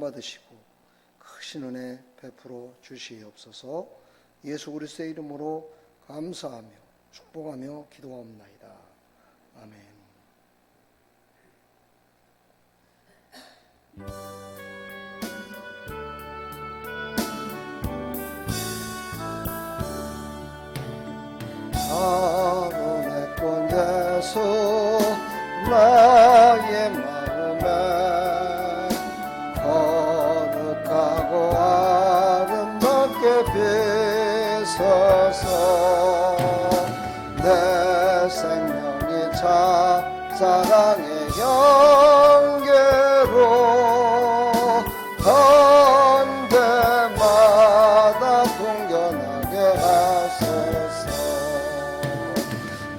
받으시고 크신 은혜 베풀어 주시옵소서. 예수 그리스도의 이름으로 감사하며 축복하며 기도하옵나이다. 아멘. 아름다운 예수 나의 마음에 거룩하고 아름답게 비소서. 내 생명이 참 사랑의 경계로 건 데마다 풍겨나게 하소서.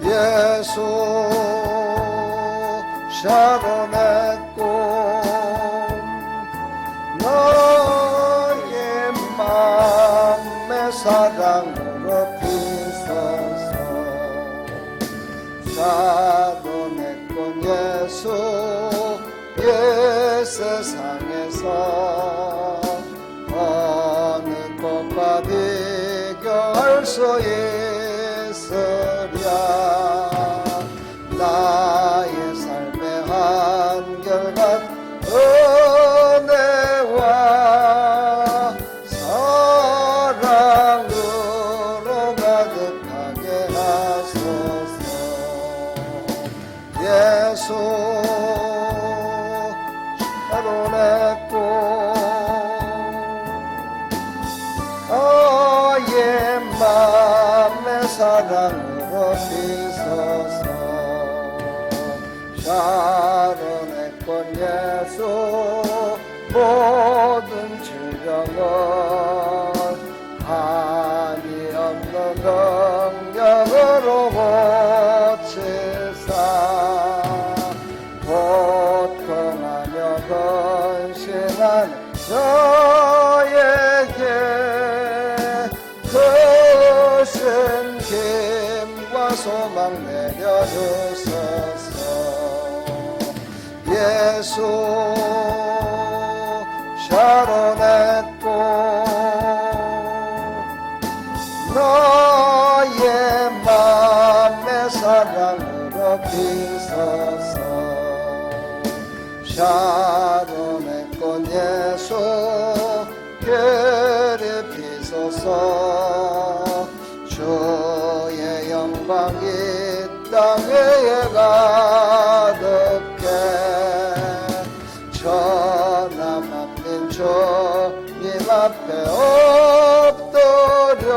예수 샤론의 꿈 너의 맘의 사랑으로 비소서. 샤론의 꿈 예수 이 세상에서 어느 꽃과 비교할 수 있으랴. 나의 삶의 한결같은 은혜와 사랑으로 가득하게 하소서. 예수 샤론의 꿈 너의 맘의 사랑으로 비소서. 샤론의 꽃 예수 모든 질병은 한이 없는 능력으로 고치사. 고통하며 근심한 저에게 크신 힘과 소망 내려주소서. 예수 샤론의 꿈 너의 맘의 사랑으로 비소서. 샤론의 꽃 예수 그리 비소서. 주의 영광이 땅에 가득해 천하 만민 주님 앞에 엎드려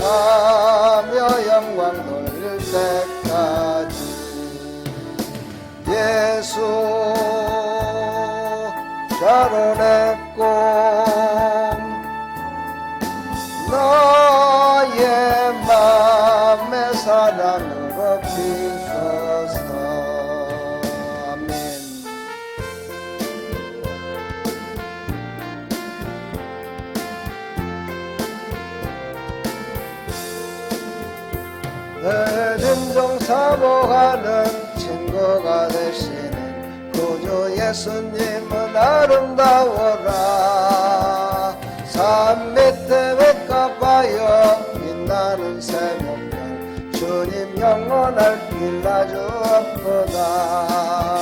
경배하며 영광 돌릴 때까지. 예수 샤론의 꿈 너의 맘의 사랑으로 비소서. 아멘. 내 진정 사모하는 친구가 되시는 구주 예수님은 아름다워라. 산 밑에 외가봐요 빛나는 새벽별 주님 영원할 길 아주 없도다.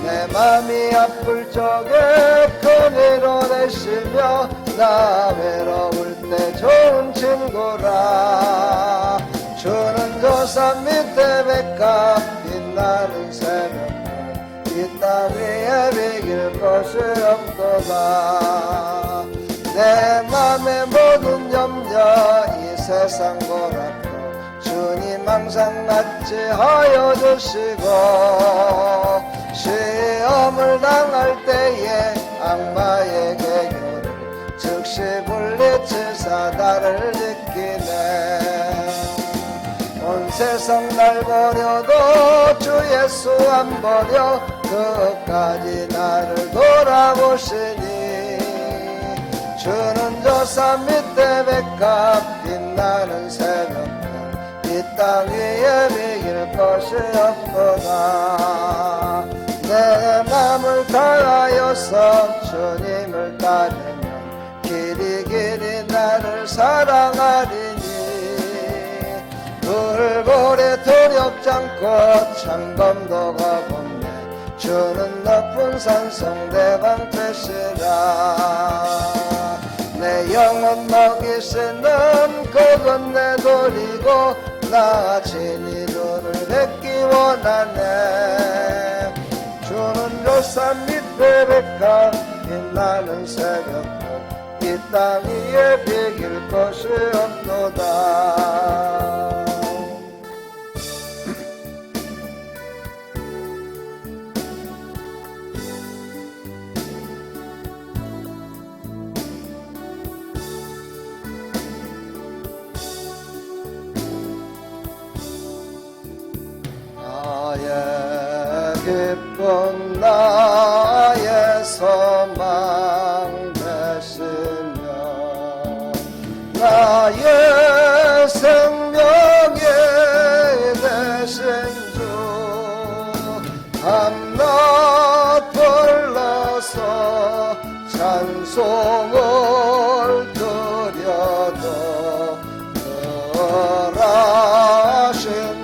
내 맘이 아플 적에 큰 위로 되시며 나 외로울 때 좋은 친구라. 주는 저 산 밑에 백합 빛나는 새벽별 이 땅 위에 비길 것이 없도다. 내 맘의 모든 염려 이 세상 보라고 주님 항상 낫지하여 주시고 시험을 당할 때에 악마의 계교를 즉시 물리치사 나를 지키네. 온 세상 날 버려도 주 예수 안 버려 끝까지 나를 돌아보시니. 주는 저 산 밑에 백합 빛나는 새벽별 이 땅 위에 비길 것이 없도다. 내 주님을 따르면 길이 길이 나를 사랑하리니 불보리 두렵지 않고 창검도 가본네 주는 높은 산성 대방패시라 내 영혼 먹이시는 그건 내 돌이고 나 진이도를 뵙기 원하네 주는 요산 밑에 백합 빛나는 새벽별 이 땅 위에 비길 것이 없도다 기쁜 나의 소망 되시며 나의 생명이 되신 주 밤낮 불러서 찬송을 드려도 그라신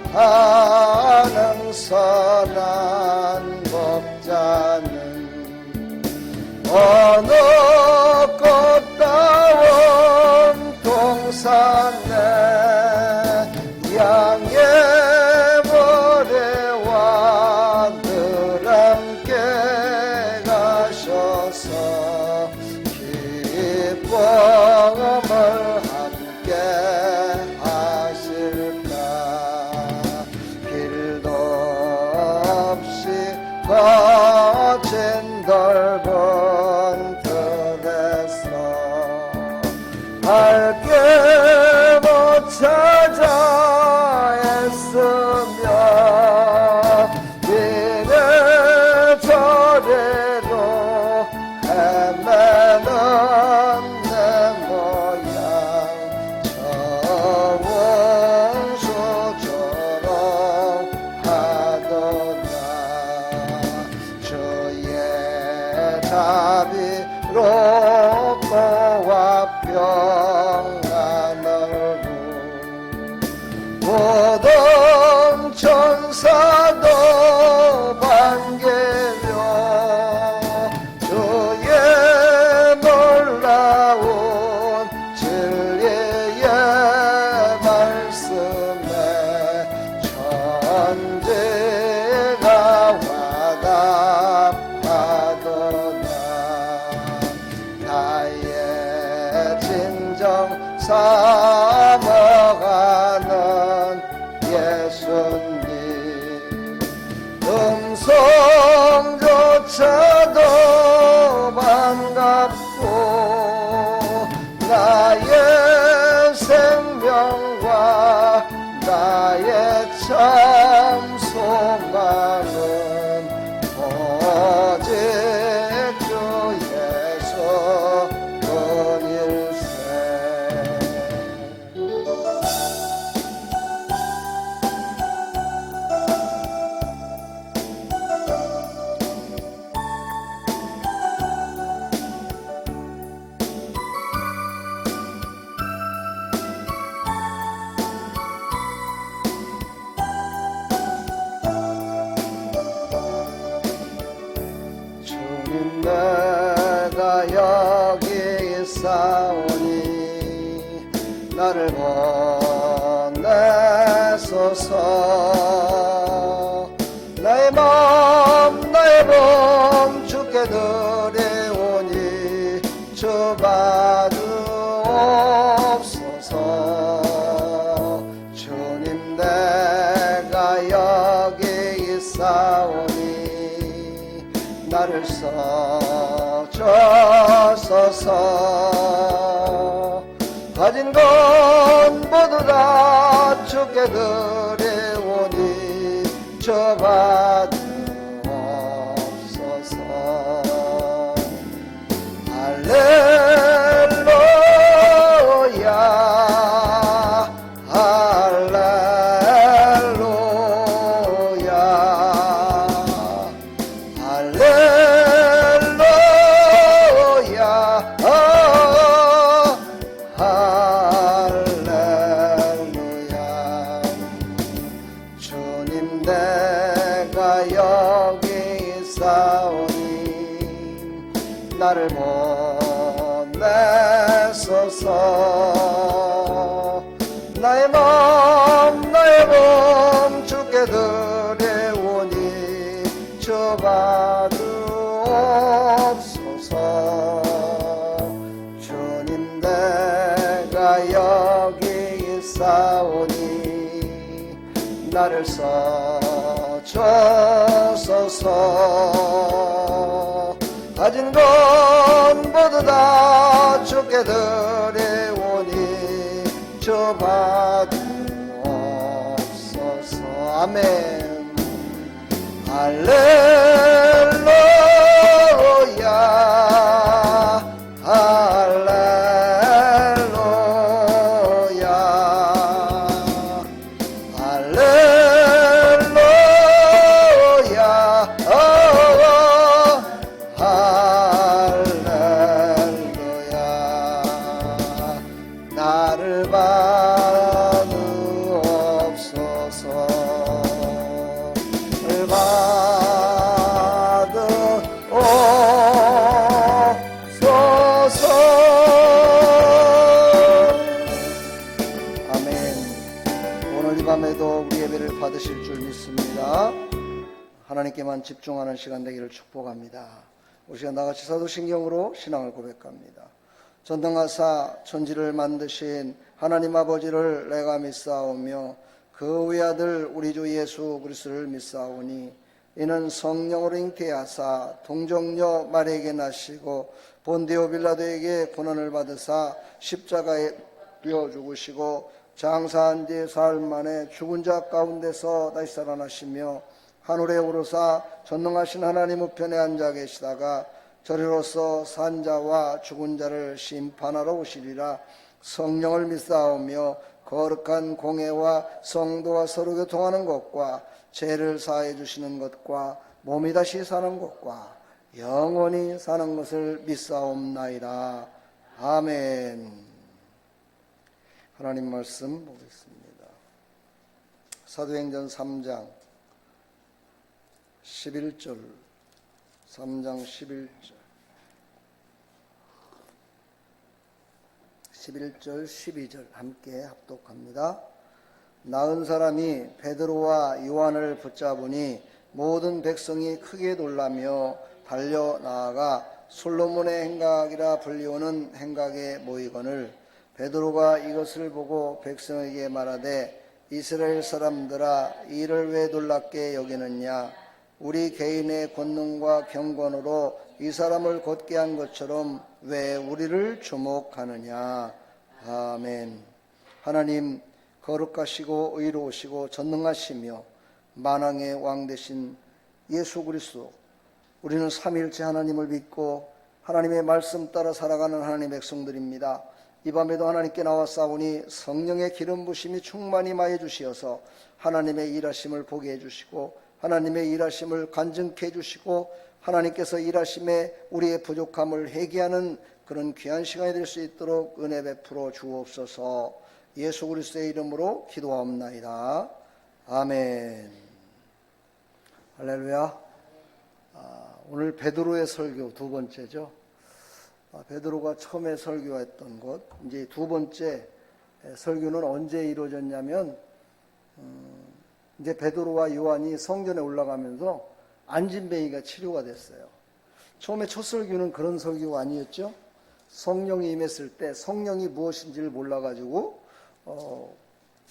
사모하는 선한 목자는 어느 꽃다운 동산에 양의 머리와 늘 함께 가셔서 기쁨을 함께 거친 넓은 들에서 밝게 못 찾아 애쓰며 이래저래로 헤매는 내 모양 저원수처럼 하도다 자비롭고와 평안을 모든 천사도 반기며 주의 놀라운 진리의 말씀에 천지가 화답하도다 나의 진정 사모하는 예수님 음성조차도 반갑고 나의 생명과 나의 참 소망은 오직 주 예수 뿐일세 주님 내가 여기 있사오니 나를 보내소서 나의 몸 주께 드리오니 주 받으옵소서 주님 내가 여기 있사오니 나를 써주소서 가진 건 모두 다 주께 드리오니 주 받으옵소서 할렐루야 할렐루야 여기 있사오니 나를 써주소서. 가진 건 모두 다 주께 드리오니 주 받으옵소서. 아멘. 할렐루야 할렐루야 할렐루야 할렐루야. 나를 받으옵소서. 받으옵소서. 아멘. 오늘 이 밤에도 우리 예배를 받으실 줄 믿습니다. 하나님께만 집중하는 시간 되기를 축복합니다. 우리 시간 나같이 사도신경으로 신앙을 고백합니다. 전능하사 천지를 만드신 하나님 아버지를 내가 믿사오며 그 외아들 우리 주 예수 그리스도를 믿사오니 이는 성령으로 잉태하사 동정녀 마리아에게 나시고 본디오 빌라도에게 고난을 받으사 십자가에 뛰어 죽으시고 장사한 뒤 사흘 만에 죽은 자 가운데서 다시 살아나시며 하늘에 오르사 전능하신 하나님 우편에 앉아 계시다가 저리로서 산 자와 죽은 자를 심판하러 오시리라. 성령을 믿사오며 거룩한 공회와 성도와 서로 교통하는 것과 죄를 사해 주시는 것과 몸이 다시 사는 것과 영원히 사는 것을 믿사옵나이다. 아멘. 하나님 말씀 보겠습니다. 사도행전 3장 11절 3장 11절 11절 12절 함께 합독합니다. 나은 사람이 베드로와 요한을 붙잡으니 모든 백성이 크게 놀라며 달려나아가 솔로몬의 행각이라 불리우는 행각에 모이거늘 베드로가 이것을 보고 백성에게 말하되 이스라엘 사람들아 이를 왜 놀랍게 여기느냐. 우리 개인의 권능과 경건으로 이 사람을 곧게 한 것처럼 왜 우리를 주목하느냐. 아멘. 하나님 거룩하시고 의로우시고 전능하시며 만왕의 왕 되신 예수 그리스도, 우리는 삼위일체 하나님을 믿고 하나님의 말씀 따라 살아가는 하나님의 백성들입니다. 이 밤에도 하나님께 나왔사오니 성령의 기름 부심이 충만히 마해 주시어서 하나님의 일하심을 보게 해주시고 하나님의 일하심을 간증케 해주시고 하나님께서 일하심에 우리의 부족함을 회개하는 그런 귀한 시간이 될 수 있도록 은혜 베풀어 주옵소서. 예수 그리스도의 이름으로 기도하옵나이다. 아멘. 할렐루야. 오늘 베드로의 설교 두 번째죠. 베드로가 처음에 설교했던 곳, 이제 두 번째 설교는 언제 이루어졌냐면 이제 베드로와 요한이 성전에 올라가면서 안진뱅이가 치료가 됐어요. 처음에 첫 설교는 그런 설교가 아니었죠. 성령이 임했을 때 성령이 무엇인지를 몰라가지고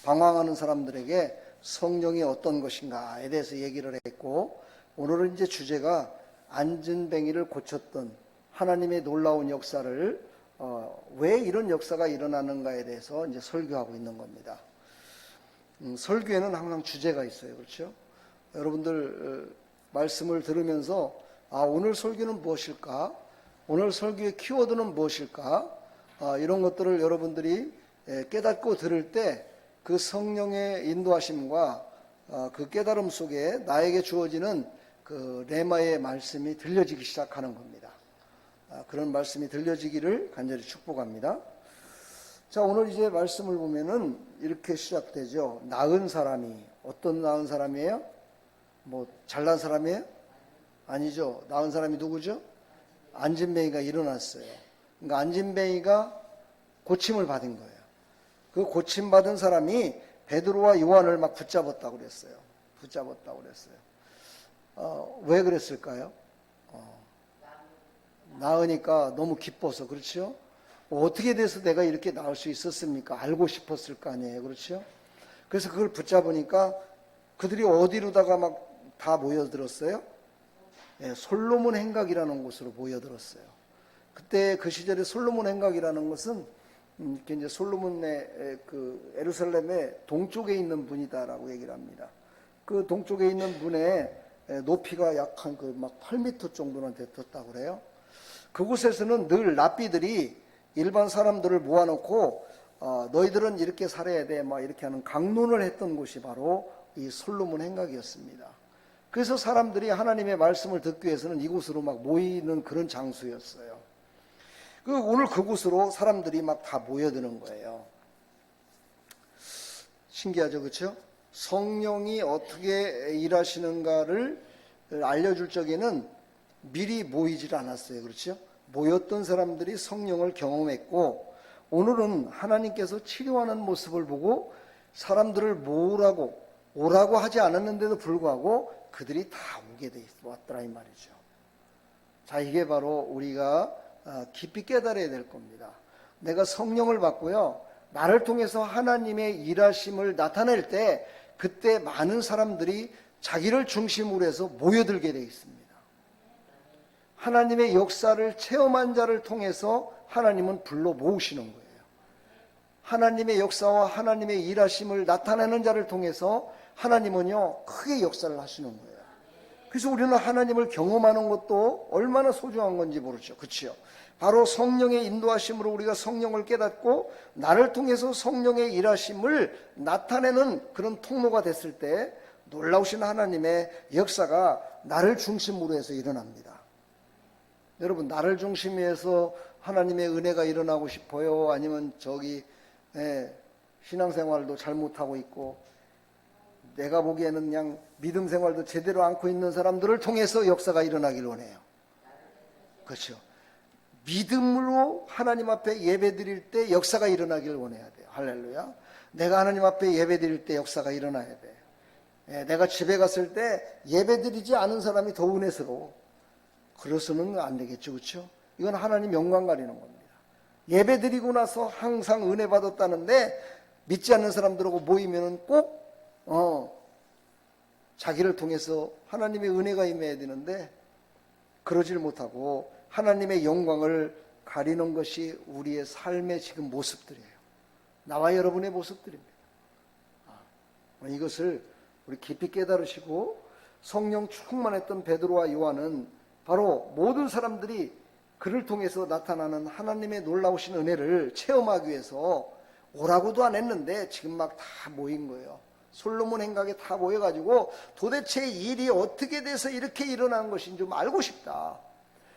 방황하는 사람들에게 성령이 어떤 것인가에 대해서 얘기를 했고, 오늘은 이제 주제가 안진뱅이를 고쳤던 하나님의 놀라운 역사를 왜 이런 역사가 일어나는가에 대해서 이제 설교하고 있는 겁니다. 설교에는 항상 주제가 있어요. 그렇죠? 여러분들 말씀을 들으면서 오늘 설교는 무엇일까? 오늘 설교의 키워드는 무엇일까? 이런 것들을 여러분들이 깨닫고 들을 때 그 성령의 인도하심과 그 깨달음 속에 나에게 주어지는 그 레마의 말씀이 들려지기 시작하는 겁니다. 그런 말씀이 들려지기를 간절히 축복합니다. 자, 오늘 이제 말씀을 보면은 이렇게 시작되죠. 나은 사람이, 어떤 나은 사람이에요? 뭐 잘난 사람이에요? 아니죠. 나은 사람이 누구죠? 안진뱅이가 일어났어요. 그러니까 안진뱅이가 고침을 받은 거예요. 그 고침받은 사람이 베드로와 요한을 막 붙잡았다고 그랬어요. 왜 그랬을까요? 나으니까 너무 기뻐서. 그렇죠? 어떻게 돼서 내가 이렇게 나올 수 있었습니까? 알고 싶었을 거 아니에요. 그렇죠? 그래서 그걸 붙잡으니까 그들이 어디로다가 막 다 모여들었어요? 예, 솔로몬 행각이라는 곳으로 모여들었어요. 그때 그 시절에 솔로몬 행각이라는 것은 이제 솔로몬의 그 예루살렘의 동쪽에 있는 분이다라고 얘기를 합니다. 그 동쪽에 있는 분의 높이가 약 한 그 막 8m 정도는 됐었다고 그래요. 그곳에서는 늘 랍비들이 일반 사람들을 모아놓고 너희들은 이렇게 살아야 돼 막 이렇게 하는 강론을 했던 곳이 바로 이 솔로몬 행각이었습니다. 그래서 사람들이 하나님의 말씀을 듣기 위해서는 이곳으로 막 모이는 그런 장소였어요. 오늘 그곳으로 사람들이 막 다 모여드는 거예요. 신기하죠, 그렇죠? 성령이 어떻게 일하시는가를 알려줄 적에는 미리 모이질 않았어요, 그렇죠? 모였던 사람들이 성령을 경험했고, 오늘은 하나님께서 치료하는 모습을 보고 사람들을 모으라고 오라고 하지 않았는데도 불구하고 그들이 다 오게 돼 왔더라 이 말이죠. 자, 이게 바로 우리가 깊이 깨달아야 될 겁니다. 내가 성령을 받고요, 나를 통해서 하나님의 일하심을 나타낼 때 그때 많은 사람들이 자기를 중심으로 해서 모여들게 되어 있습니다. 하나님의 역사를 체험한 자를 통해서 하나님은 불러 모으시는 거예요. 하나님의 역사와 하나님의 일하심을 나타내는 자를 통해서 하나님은요 크게 역사를 하시는 거예요. 그래서 우리는 하나님을 경험하는 것도 얼마나 소중한 건지 모르죠. 그렇죠? 바로 성령의 인도하심으로 우리가 성령을 깨닫고 나를 통해서 성령의 일하심을 나타내는 그런 통로가 됐을 때 놀라우신 하나님의 역사가 나를 중심으로 해서 일어납니다. 여러분, 나를 중심으로 해서 하나님의 은혜가 일어나고 싶어요? 아니면 신앙생활도 잘못하고 있고 내가 보기에는 그냥 믿음 생활도 제대로 않고 있는 사람들을 통해서 역사가 일어나길 원해요. 그렇죠? 믿음으로 하나님 앞에 예배 드릴 때 역사가 일어나길 원해야 돼요. 할렐루야. 내가 하나님 앞에 예배 드릴 때 역사가 일어나야 돼. 내가 집에 갔을 때 예배 드리지 않은 사람이 더 은혜스러워. 그래서는 안 되겠죠. 그렇죠? 이건 하나님 영광 가리는 겁니다. 예배 드리고 나서 항상 은혜 받았다는데 믿지 않는 사람들하고 모이면은 꼭 자기를 통해서 하나님의 은혜가 임해야 되는데 그러질 못하고 하나님의 영광을 가리는 것이 우리의 삶의 지금 모습들이에요. 나와 여러분의 모습들입니다. 이것을 우리 깊이 깨달으시고 성령 충만했던 베드로와 요한은 바로 모든 사람들이 그를 통해서 나타나는 하나님의 놀라우신 은혜를 체험하기 위해서 오라고도 안 했는데 지금 막 다 모인 거예요. 솔로몬 행각에 다 모여가지고 도대체 일이 어떻게 돼서 이렇게 일어난 것인지 좀 알고 싶다.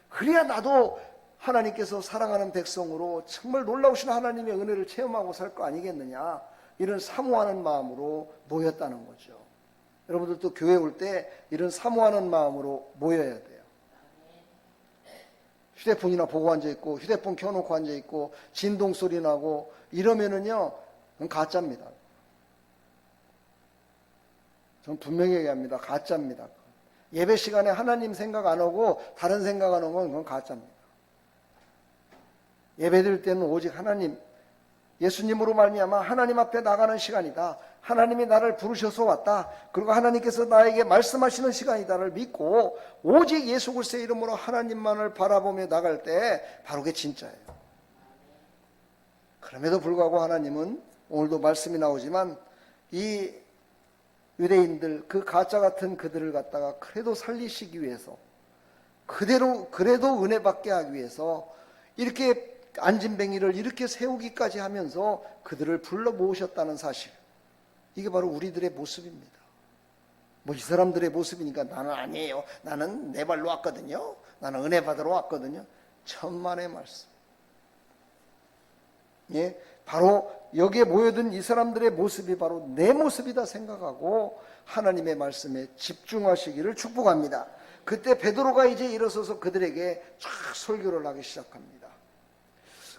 그래야 나도 하나님께서 사랑하는 백성으로 정말 놀라우신 하나님의 은혜를 체험하고 살 거 아니겠느냐. 이런 사모하는 마음으로 모였다는 거죠. 여러분들도 교회 올 때 이런 사모하는 마음으로 모여야 돼요. 휴대폰이나 보고 앉아있고 휴대폰 켜놓고 앉아있고 진동 소리 나고 이러면은요 그건 가짜입니다. 저는 분명히 얘기합니다. 가짜입니다. 예배 시간에 하나님 생각 안 하고 다른 생각 안 하면 그건 가짜입니다. 예배 드릴 때는 오직 하나님, 예수님으로 말미암아 하나님 앞에 나가는 시간이다. 하나님이 나를 부르셔서 왔다. 그리고 하나님께서 나에게 말씀하시는 시간이다를 믿고 오직 예수 그리스도의 이름으로 하나님만을 바라보며 나갈 때 바로 그게 진짜예요. 그럼에도 불구하고 하나님은 오늘도 말씀이 나오지만 이 유대인들 그 가짜 같은 그들을 갖다가 그래도 살리시기 위해서 그래도 은혜 받게 하기 위해서 이렇게 안진뱅이를 이렇게 세우기까지 하면서 그들을 불러 모으셨다는 사실, 이게 바로 우리들의 모습입니다. 뭐 이 사람들의 모습이니까 나는 아니에요. 나는 내 발로 왔거든요. 나는 은혜 받으러 왔거든요. 천만의 말씀. 예, 바로 여기에 모여든 이 사람들의 모습이 바로 내 모습이다 생각하고 하나님의 말씀에 집중하시기를 축복합니다. 그때 베드로가 이제 일어서서 그들에게 쫙 설교를 하기 시작합니다.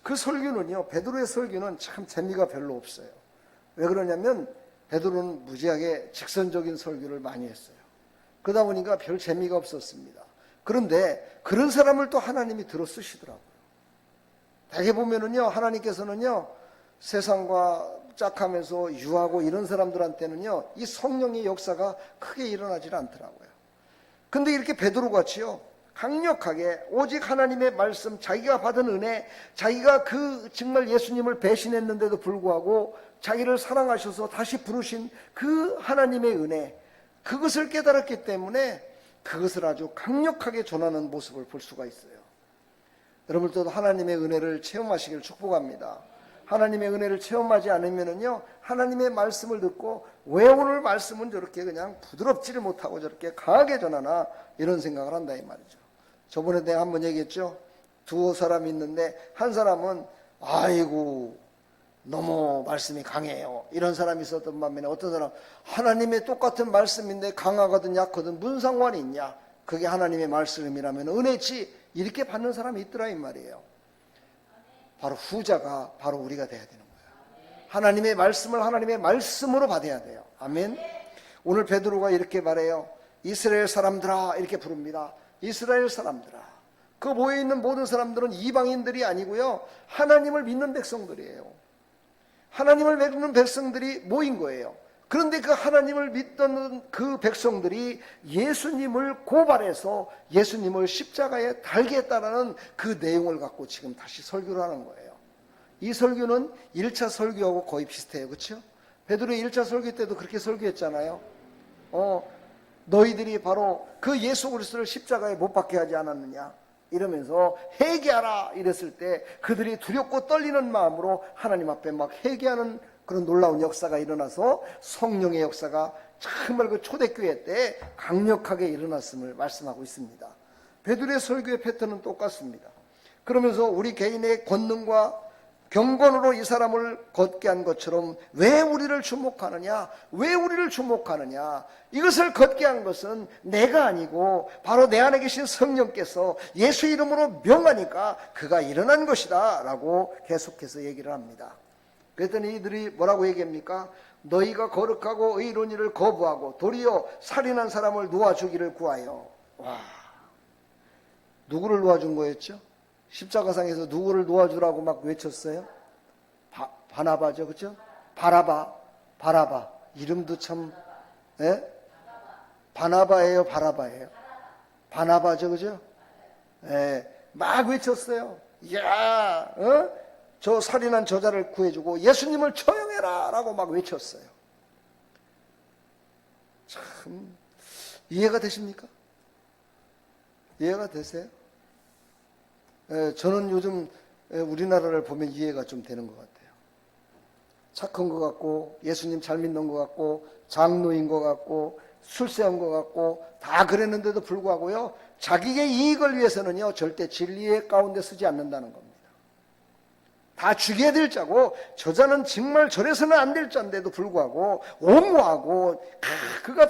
그 설교는요, 베드로의 설교는 참 재미가 별로 없어요. 왜 그러냐면 베드로는 무지하게 직선적인 설교를 많이 했어요. 그러다 보니까 별 재미가 없었습니다. 그런데 그런 사람을 또 하나님이 들어 쓰시더라고요. 대개 보면은요, 하나님께서는요, 세상과 짝하면서 유하고 이런 사람들한테는요, 이 성령의 역사가 크게 일어나질 않더라고요. 근데 이렇게 베드로같이요, 강력하게 오직 하나님의 말씀, 자기가 받은 은혜, 자기가 그 정말 예수님을 배신했는데도 불구하고 자기를 사랑하셔서 다시 부르신 그 하나님의 은혜, 그것을 깨달았기 때문에 그것을 아주 강력하게 전하는 모습을 볼 수가 있어요. 여러분들도 하나님의 은혜를 체험하시길 축복합니다. 하나님의 은혜를 체험하지 않으면요, 하나님의 말씀을 듣고 왜 오늘 말씀은 저렇게 그냥 부드럽지를 못하고 저렇게 강하게 전하나, 이런 생각을 한다 이 말이죠. 저번에 내가 한번 얘기했죠. 두 사람이 있는데 한 사람은 아이고 너무 말씀이 강해요, 이런 사람이 있었던 반면에 어떤 사람, 하나님의 똑같은 말씀인데 강하거든 약하든 무슨 상관이 있냐, 그게 하나님의 말씀이라면 은혜지, 이렇게 받는 사람이 있더라 이 말이에요. 바로 후자가 바로 우리가 돼야 되는 거예요. 하나님의 말씀을 하나님의 말씀으로 받아야 돼요. 아멘. 오늘 베드로가 이렇게 말해요. 이스라엘 사람들아, 이렇게 부릅니다. 이스라엘 사람들아. 그 모여 있는 모든 사람들은 이방인들이 아니고요, 하나님을 믿는 백성들이에요. 하나님을 믿는 백성들이 모인 거예요. 그런데 그 하나님을 믿던 그 백성들이 예수님을 고발해서 예수님을 십자가에 달게 했다는 그 내용을 갖고 지금 다시 설교를 하는 거예요. 이 설교는 1차 설교하고 거의 비슷해요. 그렇죠? 베드로의 1차 설교 때도 그렇게 설교했잖아요. 너희들이 바로 그 예수 그리스도를 십자가에 못 박게 하지 않았느냐, 이러면서 회개하라 이랬을 때 그들이 두렵고 떨리는 마음으로 하나님 앞에 막 회개하는 그런 놀라운 역사가 일어나서 성령의 역사가 정말 그 초대교회 때 강력하게 일어났음을 말씀하고 있습니다. 베드로의 설교의 패턴은 똑같습니다. 그러면서 우리 개인의 권능과 경건으로 이 사람을 걷게 한 것처럼 왜 우리를 주목하느냐, 왜 우리를 주목하느냐, 이것을 걷게 한 것은 내가 아니고 바로 내 안에 계신 성령께서 예수 이름으로 명하니까 그가 일어난 것이다 라고 계속해서 얘기를 합니다. 그랬더니 이들이 뭐라고 얘기합니까? 너희가 거룩하고 의로운 일을 거부하고 도리어 살인한 사람을 놓아주기를 구하여. 와, 누구를 놓아준 거였죠? 십자가상에서 누구를 놓아주라고 막 외쳤어요? 바나바죠, 그죠? 바라바. 이름도 참, 예? 바나바예요, 바라바예요? 바나바죠, 그죠? 예, 막 외쳤어요. 이야, 저 살인한 저자를 구해주고 예수님을 처형해라 라고 막 외쳤어요. 참, 이해가 되십니까? 이해가 되세요? 저는 요즘 우리나라를 보면 이해가 좀 되는 것 같아요. 착한 것 같고, 예수님 잘 믿는 것 같고, 장로인 것 같고, 술세한 것 같고, 다 그랬는데도 불구하고요, 자기의 이익을 위해서는요, 절대 진리의 가운데 서지 않는다는 겁니다. 다 죽여야 될 자고, 저자는 정말 저래서는 안 될 자인데도 불구하고, 옹호하고, 그가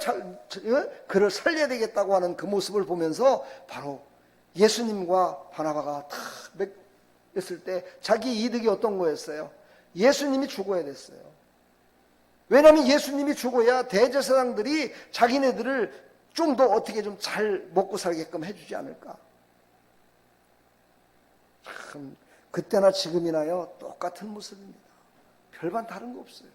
그를 살려야 되겠다고 하는 그 모습을 보면서, 바로 예수님과 바나바가 다 했을 때 자기 이득이 어떤 거였어요? 예수님이 죽어야 됐어요. 왜냐하면 예수님이 죽어야 대제사장들이 자기네들을 좀 더 어떻게 좀 잘 먹고 살게끔 해주지 않을까. 참, 그때나 지금이나요 똑같은 모습입니다. 별반 다른 거 없어요.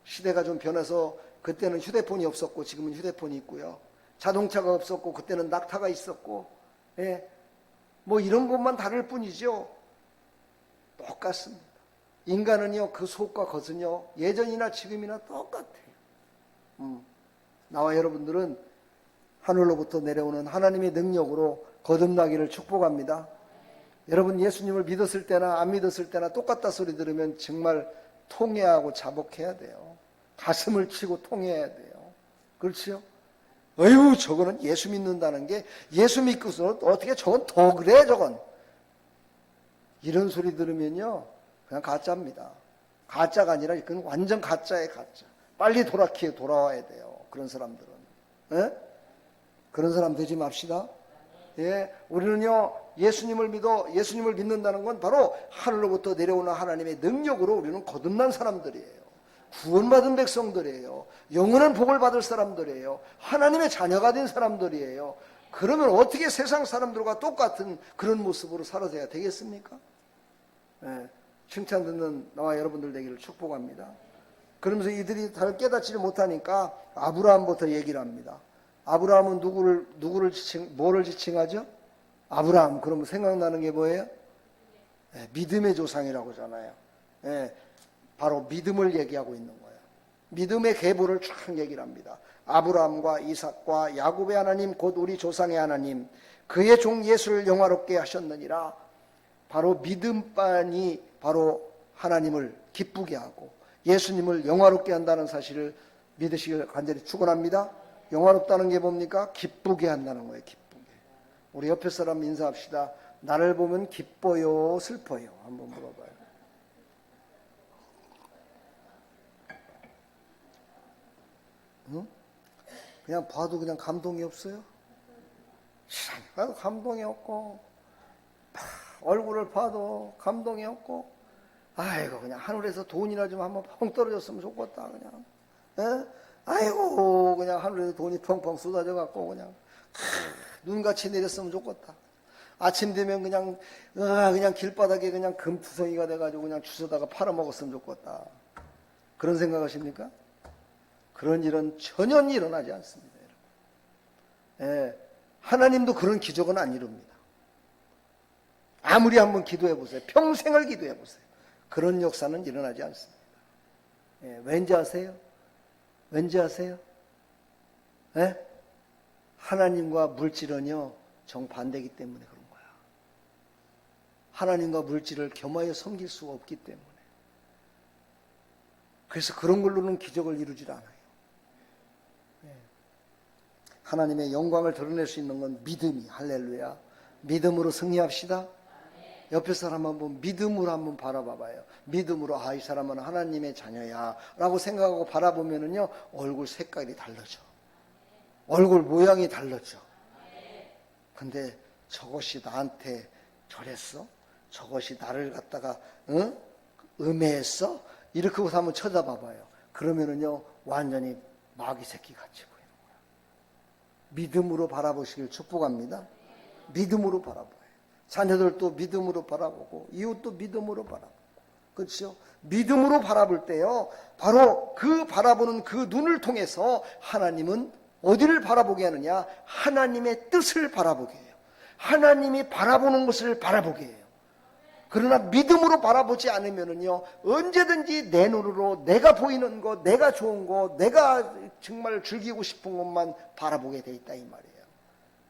시대가 좀 변해서 그때는 휴대폰이 없었고 지금은 휴대폰이 있고요, 자동차가 없었고 그때는 낙타가 있었고, 예, 뭐 이런 것만 다를 뿐이죠. 똑같습니다. 인간은요, 그 속과 겉은요, 예전이나 지금이나 똑같아요. 나와 여러분들은 하늘로부터 내려오는 하나님의 능력으로 거듭나기를 축복합니다. 여러분, 예수님을 믿었을 때나 안 믿었을 때나 똑같다 소리 들으면 정말 통회하고 자복해야 돼요. 가슴을 치고 통회해야 돼요. 그렇지요? 어휴, 저거는 예수 믿는다는 게, 예수 믿고서 어떻게 저건 더 그래, 저건. 이런 소리 들으면요, 그냥 가짜입니다. 가짜가 아니라 그건 완전 가짜예요, 가짜. 빨리 돌아와야 돼요, 그런 사람들은. 예? 그런 사람 되지 맙시다. 예, 우리는요, 예수님을 믿는다는 건 바로 하늘로부터 내려오는 하나님의 능력으로 우리는 거듭난 사람들이에요. 구원받은 백성들이에요. 영원한 복을 받을 사람들이에요. 하나님의 자녀가 된 사람들이에요. 그러면 어떻게 세상 사람들과 똑같은 그런 모습으로 살아야 되겠습니까? 예, 칭찬 듣는 나와 여러분들 되기를 축복합니다. 그러면서 이들이 잘 깨닫지를 못하니까 아브라함부터 얘기를 합니다. 아브라함은 뭐를 지칭하죠? 아브라함. 그러면 생각나는 게 뭐예요? 예, 믿음의 조상이라고 하잖아요. 예, 바로 믿음을 얘기하고 있는 거예요. 믿음의 계보를 쫙 얘기를 합니다. 아브라함과 이삭과 야곱의 하나님, 곧 우리 조상의 하나님, 그의 종 예수를 영화롭게 하셨느니라. 바로 믿음만이 바로 하나님을 기쁘게 하고 예수님을 영화롭게 한다는 사실을 믿으시길 간절히 축원합니다. 영화롭다는 게 뭡니까? 기쁘게 한다는 거예요. 기쁘게. 우리 옆에 사람 인사합시다. 나를 보면 기뻐요, 슬퍼요? 한번 물어봐요. 응? 그냥 봐도 그냥 감동이 없어요? 감동이 없고, 얼굴을 봐도 감동이 없고, 아이고 그냥 하늘에서 돈이나 좀 한번 펑 떨어졌으면 좋겠다 그냥. 에? 아이고 그냥 하늘에서 돈이 펑펑 쏟아져 갖고 그냥 눈같이 내렸으면 좋겠다. 아침 되면 그냥 길바닥에 그냥 금투성이가 돼가지고 그냥 주워다가 팔아먹었으면 좋겠다. 그런 생각하십니까? 그런 일은 전혀 일어나지 않습니다. 예, 하나님도 그런 기적은 안 이룹니다. 아무리 한번 기도해 보세요. 평생을 기도해 보세요. 그런 역사는 일어나지 않습니다. 예, 왠지 아세요? 왠지 아세요? 예? 하나님과 물질은요 정반대이기 때문에 그런 거야. 하나님과 물질을 겸하여 섬길 수가 없기 때문에. 그래서 그런 걸로는 기적을 이루질 않아요. 예. 하나님의 영광을 드러낼 수 있는 건 믿음이. 할렐루야. 믿음으로 승리합시다. 옆에 사람 한번 믿음으로 한번 바라봐봐요. 믿음으로 이 사람은 하나님의 자녀야 라고 생각하고 바라보면은요 얼굴 색깔이 달라져. 얼굴 모양이 달라져. 근데 저것이 나한테 저랬어? 저것이 나를 갖다가 음해했어? 이렇게 한번 쳐다봐봐요. 그러면은요 완전히 마귀 새끼 같이 보이는 거야. 믿음으로 바라보시길 축복합니다. 믿음으로 바라봐요. 자녀들도 믿음으로 바라보고 이웃도 믿음으로 바라보고. 그렇죠? 믿음으로 바라볼 때요 바로 그 바라보는 그 눈을 통해서 하나님은 어디를 바라보게 하느냐? 하나님의 뜻을 바라보게 해요. 하나님이 바라보는 것을 바라보게 해요. 그러나 믿음으로 바라보지 않으면은요 언제든지 내 눈으로 내가 보이는 것, 내가 좋은 것, 내가 정말 즐기고 싶은 것만 바라보게 돼 있다 이 말이에요.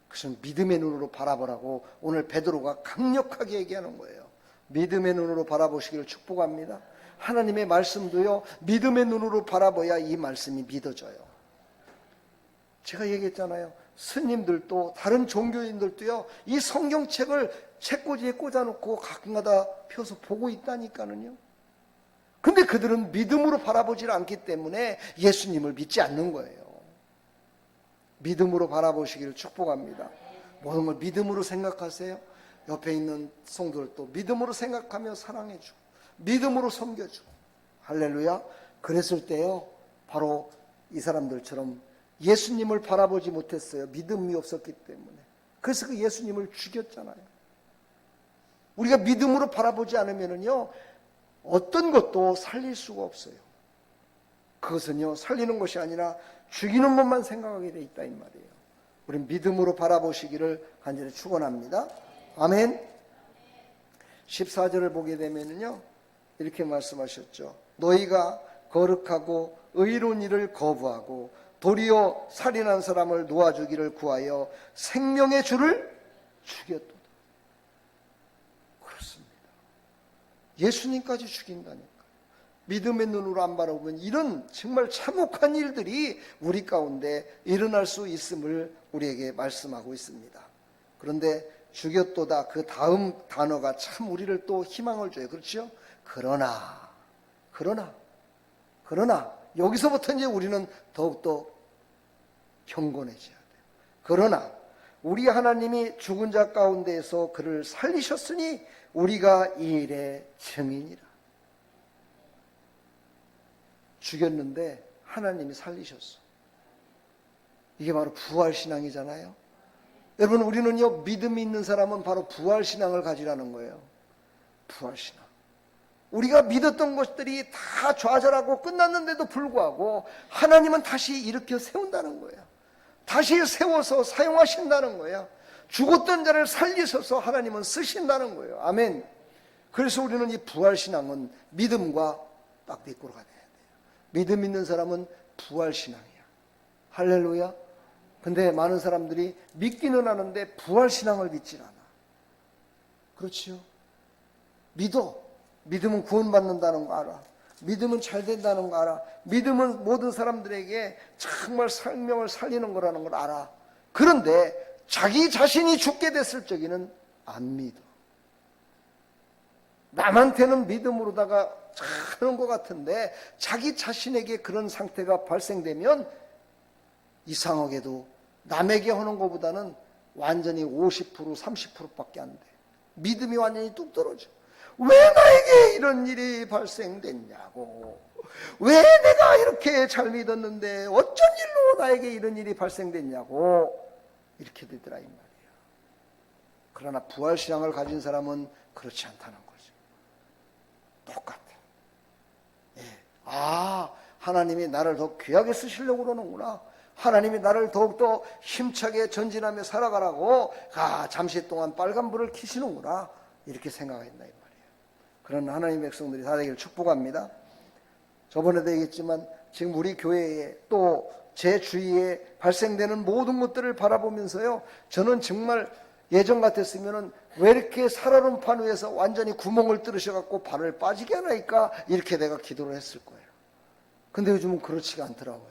그래서 믿음의 눈으로 바라보라고 오늘 베드로가 강력하게 얘기하는 거예요. 믿음의 눈으로 바라보시기를 축복합니다. 하나님의 말씀도요 믿음의 눈으로 바라봐야 이 말씀이 믿어져요. 제가 얘기했잖아요. 스님들도 다른 종교인들도요 이 성경책을 책꽂이에 꽂아놓고 가끔가다 펴서 보고 있다니까는요. 근데 그들은 믿음으로 바라보질 않기 때문에 예수님을 믿지 않는 거예요. 믿음으로 바라보시기를 축복합니다. 모든 걸 믿음으로 생각하세요. 옆에 있는 성도들도 믿음으로 생각하며 사랑해주고 믿음으로 섬겨주고. 할렐루야. 그랬을 때요 바로 이 사람들처럼 예수님을 바라보지 못했어요. 믿음이 없었기 때문에. 그래서 그 예수님을 죽였잖아요. 우리가 믿음으로 바라보지 않으면요 어떤 것도 살릴 수가 없어요. 그것은요 살리는 것이 아니라 죽이는 것만 생각하게 돼 있다 이 말이에요. 우리 믿음으로 바라보시기를 간절히 축원합니다. 아멘. 14절을 보게 되면요 이렇게 말씀하셨죠. 너희가 거룩하고 의로운 일을 거부하고 도리어 살인한 사람을 놓아주기를 구하여 생명의 주를 죽였도다. 그렇습니다. 예수님까지 죽인다니까. 믿음의 눈으로 안 바라보면 이런 정말 참혹한 일들이 우리 가운데 일어날 수 있음을 우리에게 말씀하고 있습니다. 그런데 죽였도다 그 다음 단어가 참 우리를 또 희망을 줘요. 그렇죠? 그러나 여기서부터 이제 우리는 더욱더 경건해져야 돼요. 그러나 우리 하나님이 죽은 자 가운데에서 그를 살리셨으니 우리가 이 일의 증인이라. 죽였는데 하나님이 살리셨어. 이게 바로 부활신앙이잖아요. 여러분 우리는요 믿음이 있는 사람은 바로 부활신앙을 가지라는 거예요. 부활신앙. 우리가 믿었던 것들이 다 좌절하고 끝났는데도 불구하고 하나님은 다시 일으켜 세운다는 거예요. 다시 세워서 사용하신다는 거예요. 죽었던 자를 살리셔서 하나님은 쓰신다는 거예요. 아멘. 그래서 우리는 이 부활신앙은 믿음과 딱 뒷꼬리가 돼야 돼요. 믿음 있는 사람은 부활신앙이야. 할렐루야. 근데 많은 사람들이 믿기는 하는데 부활신앙을 믿질 않아. 그렇지요. 믿음은 구원받는다는 거 알아. 믿음은 잘 된다는 거 알아. 믿음은 모든 사람들에게 정말 생명을 살리는 거라는 걸 알아. 그런데 자기 자신이 죽게 됐을 적에는 안 믿어. 남한테는 믿음으로다가 하는 것 같은데 자기 자신에게 그런 상태가 발생되면 이상하게도 남에게 하는 것보다는 완전히 50% 30%밖에 안 돼. 믿음이 완전히 뚝 떨어져. 왜 나에게 이런 일이 발생됐냐고. 왜 내가 이렇게 잘 믿었는데 어쩐 일로 나에게 이런 일이 발생됐냐고. 이렇게 되더라 이 말이에요. 그러나 부활신앙을 가진 사람은 그렇지 않다는 거죠. 똑같아. 예. 하나님이 나를 더 귀하게 쓰시려고 그러는구나. 하나님이 나를 더욱더 힘차게 전진하며 살아가라고 잠시 동안 빨간불을 켜시는구나. 이렇게 생각했나 이 말이에요. 그런 하나님의 백성들이 다 되기를 축복합니다. 저번에도 얘기했지만 지금 우리 교회에 또 제 주위에 발생되는 모든 것들을 바라보면서요, 저는 정말 예전 같았으면은 왜 이렇게 살얼음 판 위에서 완전히 구멍을 뚫으셔갖고 발을 빠지게 하나니까 이렇게 내가 기도를 했을 거예요. 근데 요즘은 그렇지가 않더라고요.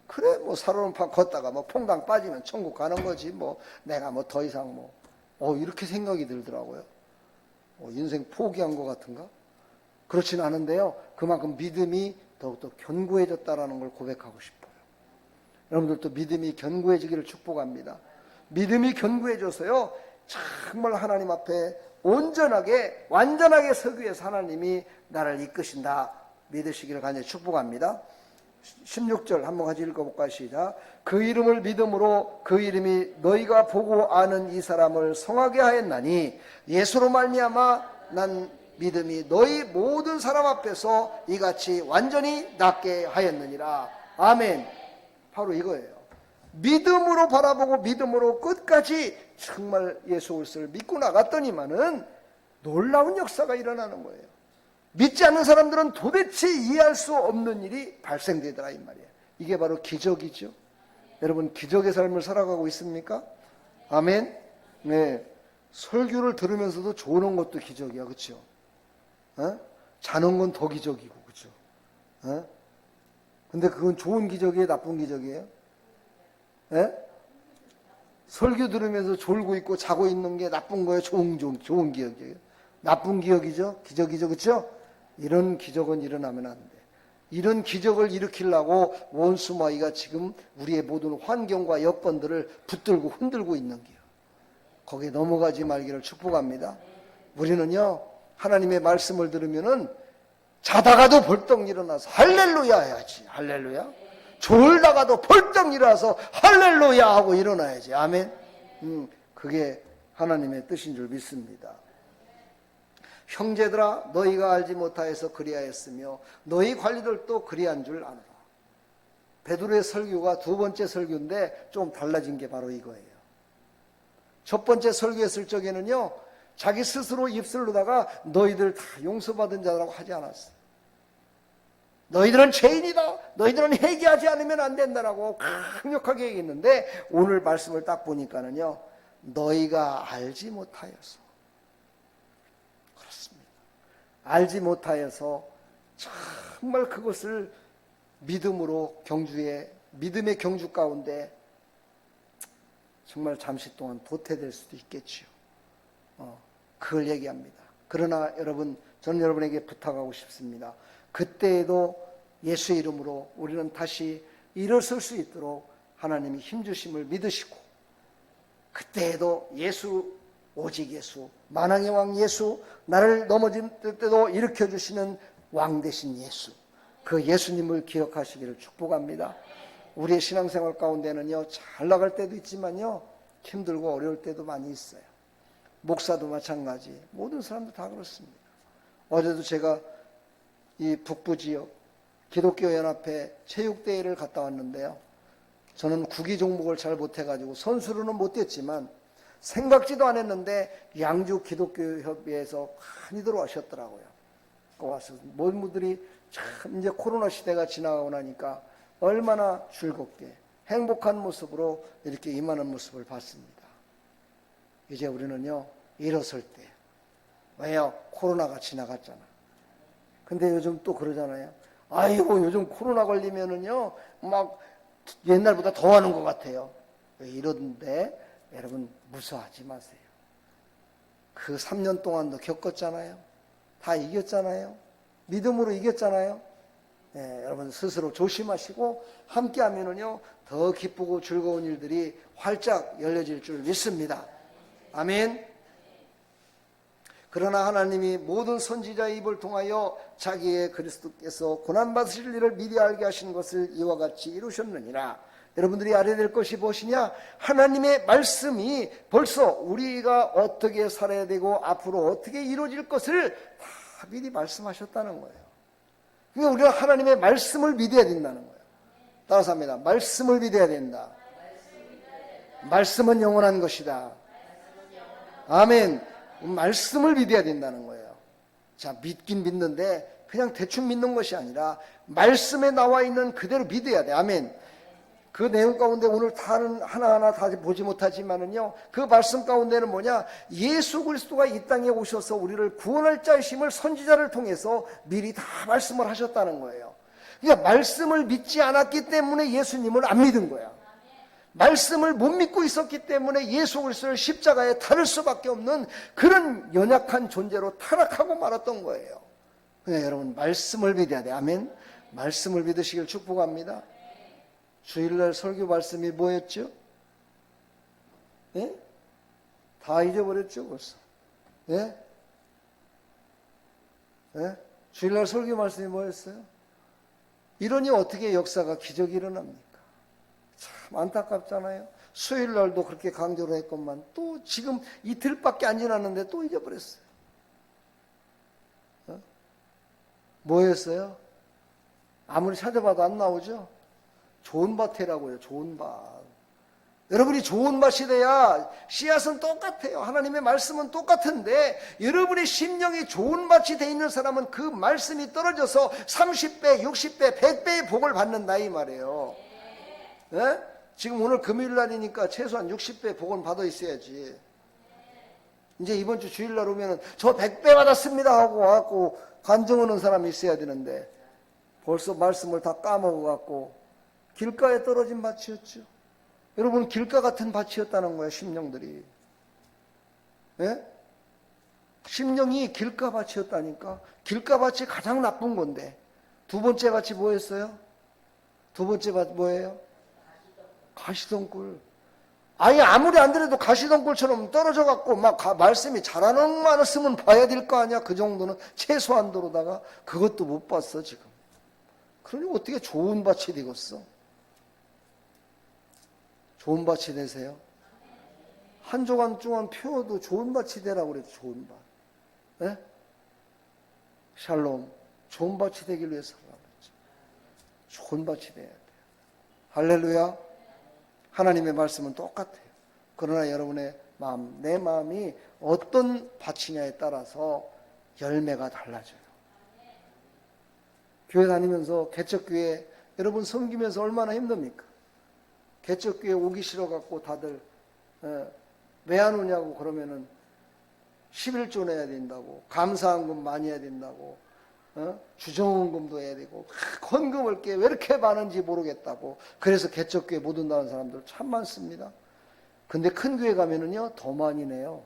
그래 뭐 살얼음 판 걷다가 뭐 퐁당 빠지면 천국 가는 거지 뭐 내가 뭐 더 이상 이렇게 생각이 들더라고요. 인생 포기한 것 같은가? 그렇진 않은데요, 그만큼 믿음이 더욱더 견고해졌다라는 걸 고백하고 싶어요. 여러분들도 믿음이 견고해지기를 축복합니다. 믿음이 견고해져서요, 정말 하나님 앞에 온전하게 완전하게 서기 위해서 하나님이 나를 이끄신다 믿으시기를 간절히 축복합니다. 16절 한번 같이 읽어볼까요? 시작. 그 이름을 믿음으로 그 이름이 너희가 보고 아는 이 사람을 성하게 하였나니 예수로 말미암아 난 믿음이 너희 모든 사람 앞에서 이같이 완전히 낫게 하였느니라. 아멘. 바로 이거예요. 믿음으로 바라보고 믿음으로 끝까지 정말 예수 그리스도를 믿고 나갔더니만은 놀라운 역사가 일어나는 거예요. 믿지 않는 사람들은 도대체 이해할 수 없는 일이 발생되더라 이 말이에요. 이게 바로 기적이죠. 여러분 기적의 삶을 살아가고 있습니까? 아멘. 네. 설교를 들으면서도 조는 것도 기적이야, 그렇죠? 자는 건 더 기적이고, 그렇죠? 근데 그건 좋은 기적이에요, 나쁜 기적이에요? 설교 들으면서 졸고 있고 자고 있는 게 나쁜 거예요, 좋은 기억이에요? 나쁜 기억이죠, 기적이죠, 그렇죠? 이런 기적은 일어나면 안 돼. 이런 기적을 일으키려고 원수마귀가 지금 우리의 모든 환경과 여건들을 붙들고 흔들고 있는 거예요. 거기에 넘어가지 말기를 축복합니다. 우리는요, 하나님의 말씀을 들으면은 자다가도 벌떡 일어나서 할렐루야 해야지. 할렐루야. 졸다가도 벌떡 일어나서 할렐루야 하고 일어나야지. 아멘. 그게 하나님의 뜻인 줄 믿습니다. 형제들아 너희가 알지 못하여서 그리하였으며 너희 관리들도 그리한 줄 아노라. 베드로의 설교가 두 번째 설교인데 좀 달라진 게 바로 이거예요. 첫 번째 설교했을 적에는요, 자기 스스로 입술로다가 너희들 다 용서받은 자라고 하지 않았어. 너희들은 죄인이다. 너희들은 회개하지 않으면 안 된다라고 강력하게 얘기했는데 오늘 말씀을 딱 보니까는요, 너희가 알지 못하여서. 그렇습니다. 알지 못하여서 정말 그것을 믿음으로 믿음의 경주 가운데 정말 잠시 동안 도태될 수도 있겠지요. 그걸 얘기합니다. 그러나 여러분, 저는 여러분에게 부탁하고 싶습니다. 그때에도 예수의 이름으로 우리는 다시 일어설 수 있도록 하나님이 힘주심을 믿으시고, 그때에도 예수, 오직 예수, 만왕의 왕 예수, 나를 넘어질 때도 일으켜주시는 왕 되신 예수, 그 예수님을 기억하시기를 축복합니다. 우리의 신앙생활 가운데는요, 잘 나갈 때도 있지만요, 힘들고 어려울 때도 많이 있어요. 목사도 마찬가지, 모든 사람도 다 그렇습니다. 어제도 제가 이 북부 지역 기독교연합회 체육대회를 갔다 왔는데요. 저는 구기 종목을 잘 못해가지고 선수로는 못 뛰었지만 생각지도 않았는데 양주 기독교협의회에서 많이 들어와셨더라고요. 와서 모든 분들이 참 이제 코로나 시대가 지나가고 나니까 얼마나 즐겁게 행복한 모습으로 이렇게 임하는 모습을 봤습니다. 이제 우리는요 일어설 때 왜요? 코로나가 지나갔잖아. 근데 요즘 또 그러잖아요. 아이고 요즘 코로나 걸리면은요 막 옛날보다 더 하는 것 같아요. 이러는데 여러분 무서워하지 마세요. 그 3년 동안도 겪었잖아요. 다 이겼잖아요. 믿음으로 이겼잖아요. 네, 여러분 스스로 조심하시고 함께하면은요 더 기쁘고 즐거운 일들이 활짝 열려질 줄 믿습니다. 아멘. 그러나 하나님이 모든 선지자의 입을 통하여 자기의 그리스도께서 고난받으실 일을 미리 알게 하신 것을 이와 같이 이루셨느니라. 여러분들이 알아야 될 것이 무엇이냐? 하나님의 말씀이 벌써 우리가 어떻게 살아야 되고 앞으로 어떻게 이루어질 것을 다 미리 말씀하셨다는 거예요. 그러니까 우리가 하나님의 말씀을 믿어야 된다는 거예요. 따라서 합니다. 말씀을 믿어야 된다. 말씀은 영원한 것이다. 아멘. 말씀을 믿어야 된다는 거예요. 자, 믿긴 믿는데 그냥 대충 믿는 것이 아니라 말씀에 나와 있는 그대로 믿어야 돼. 아멘. 그 내용 가운데 오늘 다른 하나하나 다 보지 못하지만은요, 그 말씀 가운데는 뭐냐? 예수 그리스도가 이 땅에 오셔서 우리를 구원할 자이심을 선지자를 통해서 미리 다 말씀을 하셨다는 거예요. 그러니까 말씀을 믿지 않았기 때문에 예수님을 안 믿은 거야. 말씀을 못 믿고 있었기 때문에 예수 그리스도를 십자가에 달을 수밖에 없는 그런 연약한 존재로 타락하고 말았던 거예요. 그러니까 여러분 말씀을 믿어야 돼. 아멘. 말씀을 믿으시길 축복합니다. 주일날 설교 말씀이 뭐였죠? 예? 다 잊어버렸죠 벌써. 예? 예? 주일날 설교 말씀이 뭐였어요? 이러니 어떻게 역사가 기적이 일어납니까? 참 안타깝잖아요. 수요일날도 그렇게 강조를 했건만 또 지금 이틀밖에 안 지났는데 또 잊어버렸어요. 어? 뭐였어요? 아무리 찾아봐도 안 나오죠? 좋은 밭이라고요. 좋은 밭. 여러분이 좋은 밭이 돼야 씨앗은 똑같아요. 하나님의 말씀은 똑같은데 여러분의 심령이 좋은 밭이 돼 있는 사람은 그 말씀이 떨어져서 30배, 60배, 100배의 복을 받는다 이 말이에요. 네? 지금 오늘 금요일 날이니까 최소한 60배 복은 받아 있어야지. 이제 이번 주 주일날 오면은 저 100배 받았습니다 하고 와갖고 간증 오는 사람이 있어야 되는데 벌써 말씀을 다 까먹어갖고 길가에 떨어진 밭이었죠. 여러분 길가 같은 밭이었다는 거예요. 심령들이. 예? 심령이 길가 밭이었다니까. 길가 밭이 가장 나쁜 건데 두 번째 밭이 뭐였어요? 두 번째 밭 뭐예요? 가시덩굴. 아예 아무리 안 들어도 가시덩굴처럼 떨어져 갖고 막 말씀이 자라는 말씀은 봐야 될 거 아니야. 그 정도는 최소한도로다가 그것도 못 봤어 지금. 그러니 어떻게 좋은 밭이 되겠어? 좋은 밭이 되세요. 한 조간 동안 피워도 좋은 밭이 되라고 그랬죠. 좋은 밭. 네? 샬롬. 좋은 밭이 되길 위해서 그랬죠. 좋은 밭이 돼야 돼요. 할렐루야. 하나님의 말씀은 똑같아요. 그러나 여러분의 마음, 내 마음이 어떤 밭이냐에 따라서 열매가 달라져요. 교회 다니면서 개척교회 여러분 섬기면서 얼마나 힘듭니까? 개척교회 오기 싫어갖고 다들 왜 안 오냐고 그러면은 11조 내야 된다고, 감사헌금 많이 해야 된다고, 주정헌금도 해야 되고, 헌금을 게 왜 이렇게 많은지 모르겠다고. 그래서 개척교회 못 온다는 사람들 참 많습니다. 근데 큰 교회 가면은요 더 많이 내요.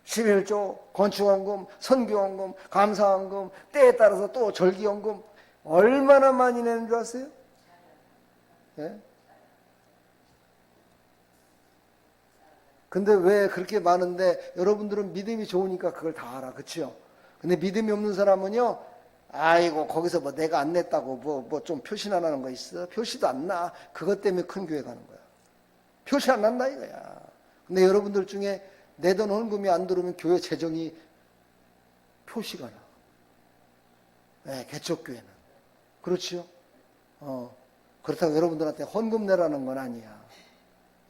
11조, 건축헌금, 선교헌금, 감사헌금, 때에 따라서 또 절기헌금 얼마나 많이 내는 줄 아세요? 예? 근데 왜 그렇게 많은데 여러분들은 믿음이 좋으니까 그걸 다 알아. 그렇죠? 근데 믿음이 없는 사람은요, 아이고 거기서 뭐 내가 안 냈다고 뭐 좀 표시나 나는 거 있어? 표시도 안 나. 그것 때문에 큰 교회 가는 거야. 표시 안 난다 이거야. 근데 여러분들 중에 내 돈 헌금이 안 들어오면 교회 재정이 표시가 나. 네, 개척교회는. 그렇지요? 그렇다고 여러분들한테 헌금 내라는 건 아니야.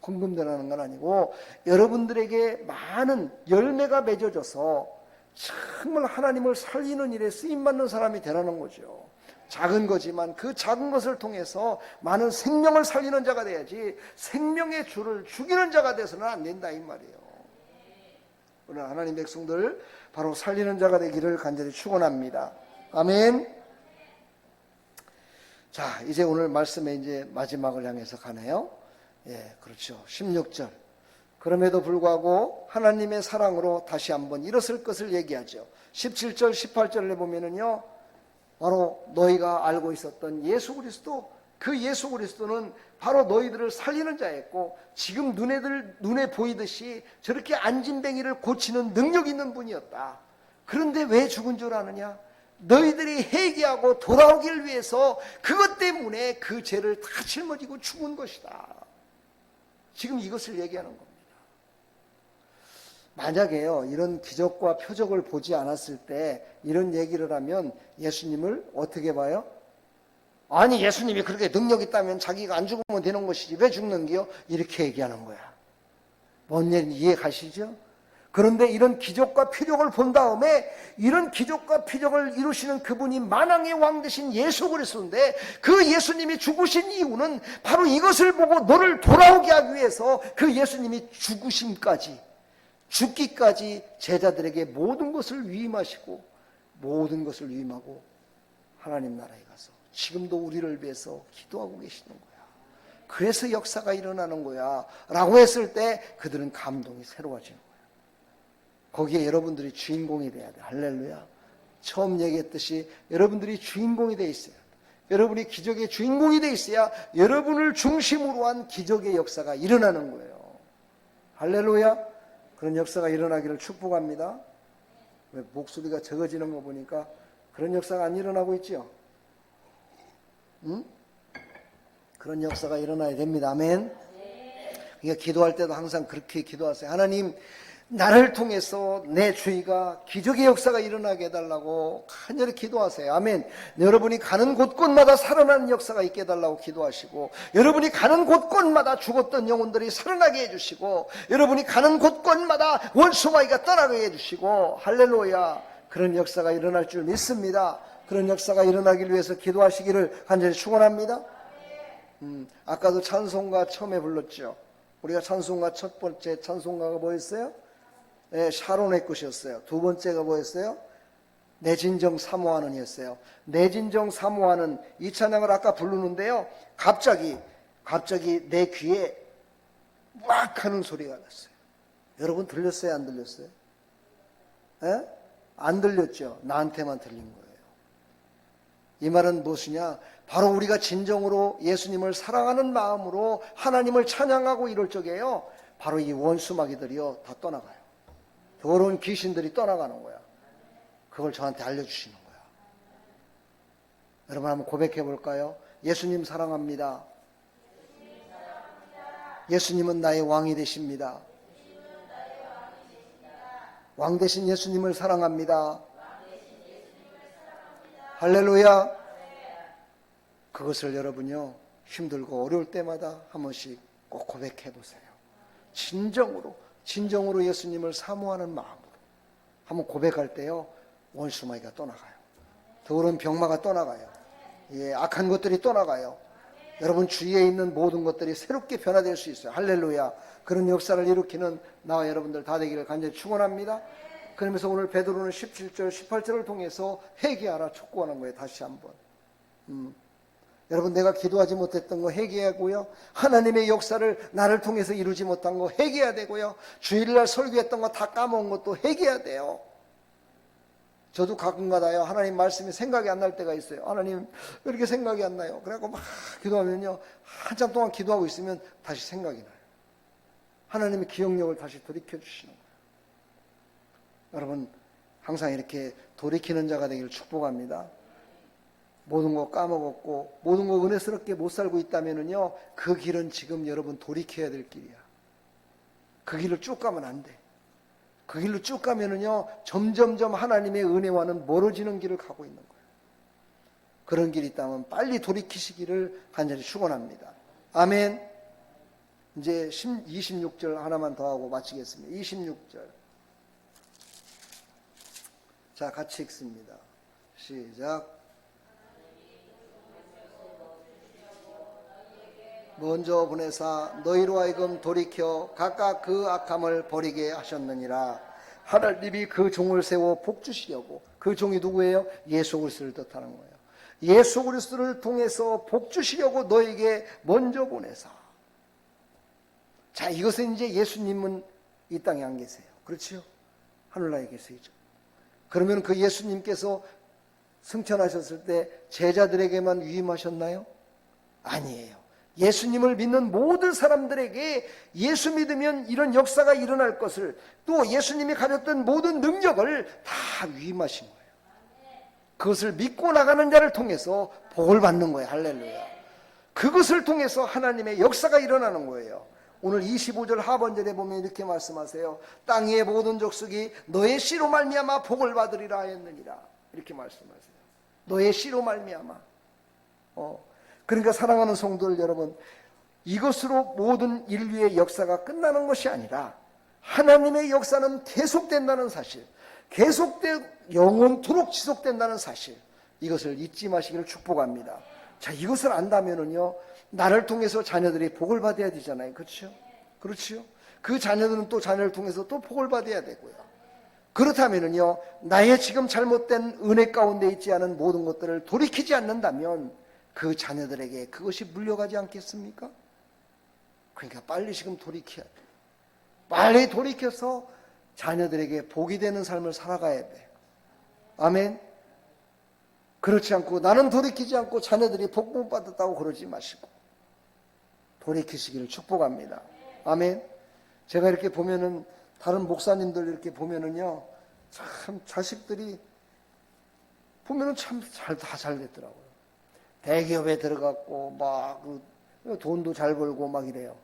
헌금 내라는 건 아니고 여러분들에게 많은 열매가 맺어져서 정말 하나님을 살리는 일에 쓰임받는 사람이 되라는 거죠. 작은 거지만 그 작은 것을 통해서 많은 생명을 살리는 자가 돼야지 생명의 주를 죽이는 자가 돼서는 안 된다 이 말이에요. 오늘 하나님 백성들 바로 살리는 자가 되기를 간절히 축원합니다. 아멘. 자, 이제 오늘 말씀의 이제 마지막을 향해서 가네요. 예, 그렇죠. 16절. 그럼에도 불구하고 하나님의 사랑으로 다시 한번 일어설 것을 얘기하죠. 17절, 18절에 보면은요, 바로 너희가 알고 있었던 예수 그리스도, 그 예수 그리스도는 바로 너희들을 살리는 자였고, 지금 눈에 보이듯이 저렇게 안진뱅이를 고치는 능력 있는 분이었다. 그런데 왜 죽은 줄 아느냐? 너희들이 회개하고 돌아오길 위해서 그것 때문에 그 죄를 다 짊어지고 죽은 것이다. 지금 이것을 얘기하는 겁니다. 만약에요, 이런 기적과 표적을 보지 않았을 때 이런 얘기를 하면 예수님을 어떻게 봐요? 아니, 예수님이 그렇게 능력 있다면 자기가 안 죽으면 되는 것이지 왜 죽는기요? 이렇게 얘기하는 거야. 뭔 얘기인지 이해 가시죠? 그런데 이런 기적과 표적을 본 다음에 이런 기적과 표적을 이루시는 그분이 만왕의 왕 되신 예수 그리스도인데, 그 예수님이 죽으신 이유는 바로 이것을 보고 너를 돌아오게 하기 위해서 그 예수님이 죽기까지 제자들에게 모든 것을 위임하시고 모든 것을 위임하고 하나님 나라에 가서 지금도 우리를 위해서 기도하고 계시는 거야. 그래서 역사가 일어나는 거야 라고 했을 때 그들은 감동이 새로워지는 거야. 거기에 여러분들이 주인공이 돼야 돼. 할렐루야. 처음 얘기했듯이 여러분들이 주인공이 돼 있어요. 여러분이 기적의 주인공이 돼 있어야 여러분을 중심으로 한 기적의 역사가 일어나는 거예요. 할렐루야. 그런 역사가 일어나기를 축복합니다. 왜 목소리가 적어지는 거 보니까 그런 역사가 안 일어나고 있죠? 응? 그런 역사가 일어나야 됩니다. 아멘. 그러니까 기도할 때도 항상 그렇게 기도하세요. 하나님, 나를 통해서 내 주위가 기적의 역사가 일어나게 해달라고 간절히 기도하세요. 아멘. 여러분이 가는 곳곳마다 살아나는 역사가 있게 해달라고 기도하시고, 여러분이 가는 곳곳마다 죽었던 영혼들이 살아나게 해주시고, 여러분이 가는 곳곳마다 원수마귀가 떠나게 해주시고, 할렐루야. 그런 역사가 일어날 줄 믿습니다. 그런 역사가 일어나기 위해서 기도하시기를 간절히 축원합니다. 아까도 찬송가 처음에 불렀죠. 우리가 찬송가 첫 번째 찬송가가 뭐였어요? 네, 샤론의 것이었어요. 두 번째가 뭐였어요? 내 진정 사모하는 이었어요. 내 진정 사모하는 이 찬양을 아까 부르는데요, 갑자기 내 귀에 막 하는 소리가 났어요. 여러분 들렸어요? 안 들렸어요? 에? 안 들렸죠? 나한테만 들린 거예요. 이 말은 무엇이냐? 바로 우리가 진정으로 예수님을 사랑하는 마음으로 하나님을 찬양하고 이럴 적에요, 바로 이 원수마귀들이요 다 떠나가요. 더러운 귀신들이 떠나가는 거야. 그걸 저한테 알려주시는 거야. 여러분 한번 고백해 볼까요? 예수님 사랑합니다. 예수님은 나의 왕이 되십니다. 왕 되신 예수님을 사랑합니다. 할렐루야. 그것을 여러분요, 힘들고 어려울 때마다 한 번씩 꼭 고백해 보세요. 진정으로 예수님을 사모하는 마음으로 한번 고백할 때요, 원수마귀가 떠나가요. 더러운 병마가 떠나가요. 예, 악한 것들이 떠나가요. 여러분 주위에 있는 모든 것들이 새롭게 변화될 수 있어요. 할렐루야. 그런 역사를 일으키는 나와 여러분들 다 되기를 간절히 축원합니다. 그러면서 오늘 베드로는 17절 18절을 통해서 회개하라 촉구하는 거예요. 다시 한번 여러분, 내가 기도하지 못했던 거 회개하고요, 하나님의 역사를 나를 통해서 이루지 못한 거 회개해야 되고요, 주일날 설교했던 거 다 까먹은 것도 회개해야 돼요. 저도 가끔가다요, 하나님 말씀이 생각이 안 날 때가 있어요. 하나님 왜 이렇게 생각이 안 나요? 그래갖고 막 기도하면요, 한참 동안 기도하고 있으면 다시 생각이 나요. 하나님의 기억력을 다시 돌이켜 주시는 거예요. 여러분 항상 이렇게 돌이키는 자가 되기를 축복합니다. 모든 거 까먹었고 모든 거 은혜스럽게 못 살고 있다면은요, 그 길은 지금 여러분 돌이켜야 될 길이야. 그 길을 쭉 가면 안 돼. 그 길로 쭉 가면은요, 점점점 하나님의 은혜와는 멀어지는 길을 가고 있는 거예요. 그런 길이 있다면 빨리 돌이키시기를 간절히 축원합니다. 아멘. 이제 26절 하나만 더 하고 마치겠습니다. 26절. 자, 같이 읽습니다. 시작. 먼저 보내사 너희로 하여금 돌이켜 각각 그 악함을 버리게 하셨느니라. 하나님이 그 종을 세워 복 주시려고. 그 종이 누구예요? 예수 그리스도를 뜻하는 거예요. 예수 그리스도를 통해서 복 주시려고 너에게 먼저 보내사. 자, 이것은 이제 예수님은 이 땅에 안 계세요. 그렇지요? 하늘나라에 계시죠. 그러면 그 예수님께서 승천하셨을 때 제자들에게만 위임하셨나요? 아니에요. 예수님을 믿는 모든 사람들에게 예수 믿으면 이런 역사가 일어날 것을, 또 예수님이 가졌던 모든 능력을 다 위임하신 거예요. 그것을 믿고 나가는 자를 통해서 복을 받는 거예요. 할렐루야. 그것을 통해서 하나님의 역사가 일어나는 거예요. 오늘 25절 하반절에 보면 이렇게 말씀하세요. 땅의 모든 족속이 너의 씨로 말미암아 복을 받으리라 하였느니라. 이렇게 말씀하세요. 너의 씨로 말미암아. 그러니까 사랑하는 성도들 여러분, 이것으로 모든 인류의 역사가 끝나는 것이 아니라 하나님의 역사는 계속된다는 사실, 영원토록 지속된다는 사실, 이것을 잊지 마시기를 축복합니다. 자, 이것을 안다면은요, 나를 통해서 자녀들이 복을 받아야 되잖아요. 그렇죠? 그렇죠? 그 자녀들은 또 자녀를 통해서 또 복을 받아야 되고요. 그렇다면은요, 나의 지금 잘못된 은혜 가운데 있지 않은 모든 것들을 돌이키지 않는다면 그 자녀들에게 그것이 물려가지 않겠습니까? 그러니까 빨리 지금 돌이켜야 돼. 빨리 돌이켜서 자녀들에게 복이 되는 삶을 살아가야 돼. 아멘. 그렇지 않고 나는 돌이키지 않고 자녀들이 복 못 받았다고 그러지 마시고 돌이키시기를 축복합니다. 아멘. 제가 이렇게 보면은 다른 목사님들 이렇게 보면은요, 참 자식들이 보면은 참 다 잘 됐더라고요. 대기업에 들어갔고 막 돈도 잘 벌고 막 이래요.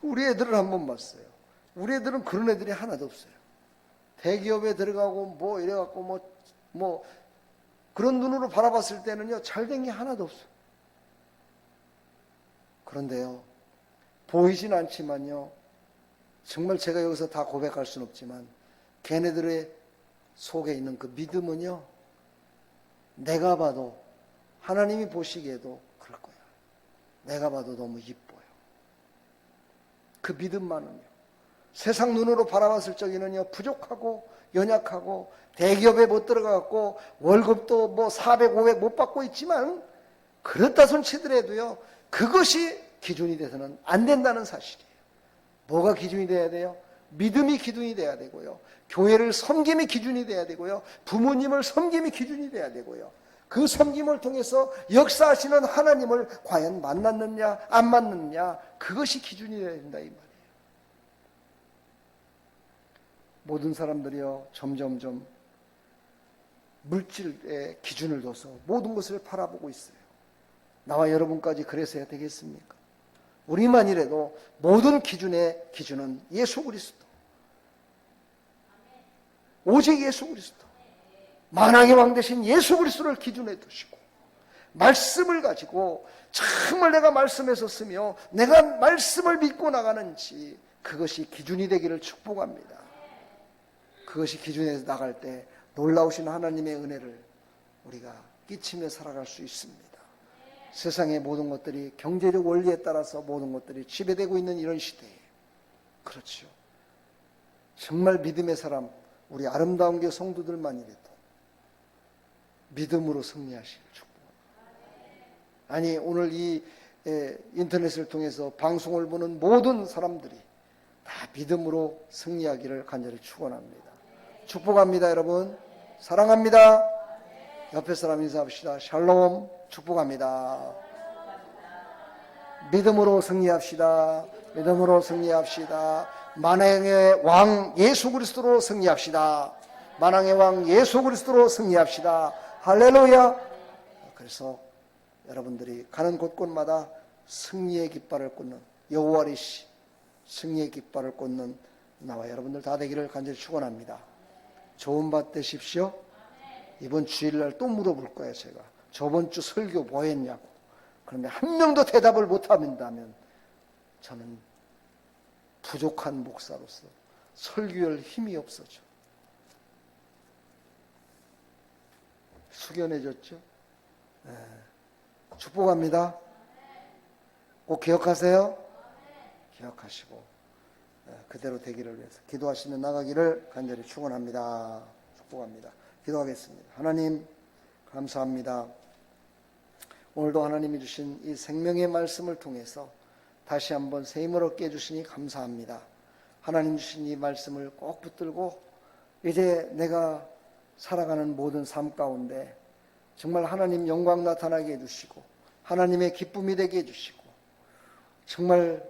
우리 애들을 한번 봤어요. 우리 애들은 그런 애들이 하나도 없어요. 대기업에 들어가고 뭐 이래갖고 뭐 그런 눈으로 바라봤을 때는요, 잘된 게 하나도 없어요. 그런데요, 보이진 않지만요, 정말 제가 여기서 다 고백할 수는 없지만 걔네들의 속에 있는 그 믿음은요, 내가 봐도 하나님이 보시기에도 그럴 거예요. 내가 봐도 너무 이뻐요. 그 믿음만은요, 세상 눈으로 바라봤을 적에는요, 부족하고 연약하고 대기업에 못 들어가고 월급도 뭐 400, 500 못 받고 있지만 그렇다 손 치더라도요, 그것이 기준이 돼서는 안 된다는 사실이에요. 뭐가 기준이 돼야 돼요? 믿음이 기준이 돼야 되고요, 교회를 섬김이 기준이 돼야 되고요, 부모님을 섬김이 기준이 돼야 되고요, 그 섬김을 통해서 역사하시는 하나님을 과연 만났느냐 안 만났느냐, 그것이 기준이 돼야 된다 이 말이에요. 모든 사람들이요, 점점점 물질의 기준을 둬서 모든 것을 바라보고 있어요. 나와 여러분까지 그래서야 되겠습니까? 우리만이라도 모든 기준의 기준은 예수 그리스도, 오직 예수 그리스도, 만왕의 왕 되신 예수 그리스도를 기준에 두시고 말씀을 가지고 정말 내가 말씀에서 쓰며 내가 말씀을 믿고 나가는지, 그것이 기준이 되기를 축복합니다. 그것이 기준에서 나갈 때 놀라우신 하나님의 은혜를 우리가 끼치며 살아갈 수 있습니다. 세상의 모든 것들이 경제적 원리에 따라서 모든 것들이 지배되고 있는 이런 시대에, 그렇죠, 정말 믿음의 사람, 우리 아름다운 게 성도들만이라도 믿음으로 승리하시길 축복합니다. 아니, 오늘 이 인터넷을 통해서 방송을 보는 모든 사람들이 다 믿음으로 승리하기를 간절히 축원합니다. 축복합니다. 여러분 사랑합니다. 옆에 사람 인사합시다. 샬롬. 축복합니다. 믿음으로 승리합시다. 믿음으로 승리합시다. 만왕의 왕 예수 그리스도로 승리합시다. 만왕의 왕 예수 그리스도로 승리합시다. 할렐루야. 그래서 여러분들이 가는 곳곳마다 승리의 깃발을 꽂는, 여호와리시 승리의 깃발을 꽂는 나와 여러분들 다 되기를 간절히 축원합니다. 좋은 밤 되십시오. 이번 주일날 또 물어볼 거예요. 제가 저번 주 설교 뭐 했냐고. 그런데 한 명도 대답을 못한다면 저는 부족한 목사로서 설교할 힘이 없어져. 숙연해졌죠? 네. 축복합니다. 꼭 기억하세요. 기억하시고 그대로 되기를 위해서 기도하시며 나가기를 간절히 축원합니다. 축복합니다. 기도하겠습니다. 하나님 감사합니다. 오늘도 하나님이 주신 이 생명의 말씀을 통해서 다시 한번 새 힘을 얻게 해주시니 감사합니다. 하나님 주신 이 말씀을 꼭 붙들고 이제 내가 살아가는 모든 삶 가운데 정말 하나님 영광 나타나게 해주시고 하나님의 기쁨이 되게 해주시고 정말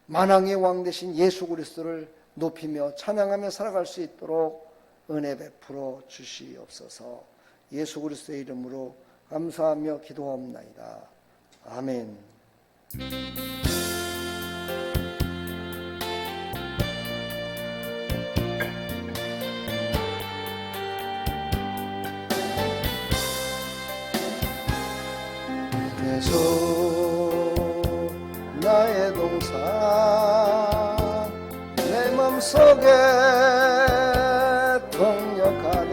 만왕의 왕 되신 예수 그리스도를 높이며 찬양하며 살아갈 수 있도록 은혜 베풀어 주시옵소서. 예수 그리스도의 이름으로 감사하며 기도하옵나이다. 아멘. 계속 나의 동산 내 맘속에 동력하는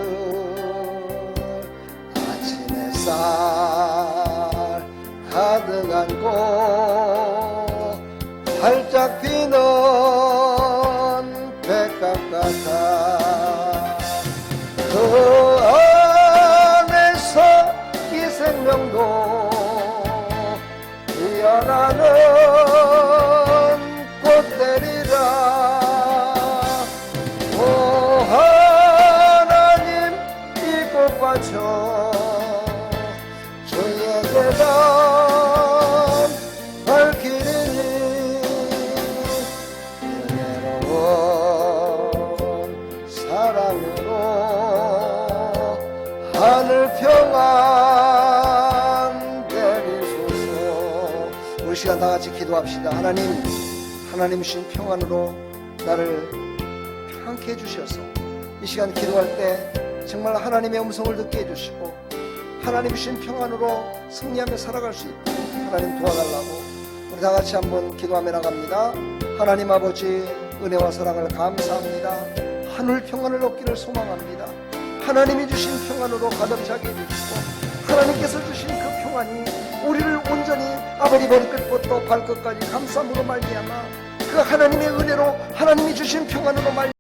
아침 햇살 가득한 곳 활짝 피는 백합 같아 그 안에서 이 생명도 피어나는 꽃들이라 오 하나님 이 꽃밭은 주의 계단 발길이니 은혜로운 사랑으로 하늘 평안 이 시간 다 같이 기도합시다. 하나님 주신 평안으로 나를 평안케 해주셔서 이 시간 기도할 때 정말 하나님의 음성을 듣게 해주시고 하나님 주신 평안으로 승리하며 살아갈 수 있도록 하나님 도와달라고 우리 다 같이 한번 기도하며 나갑니다. 하나님 아버지 은혜와 사랑을 감사합니다. 하늘 평안을 얻기를 소망합니다. 하나님이 주신 평안으로 가득 차게 해주시고 하나님께서 주신 그 평안이 우리를 온전히 아버지 머리끝부터 발끝까지 감싸므로 말미암아 그 하나님의 은혜로 하나님이 주신 평안으로 말미암아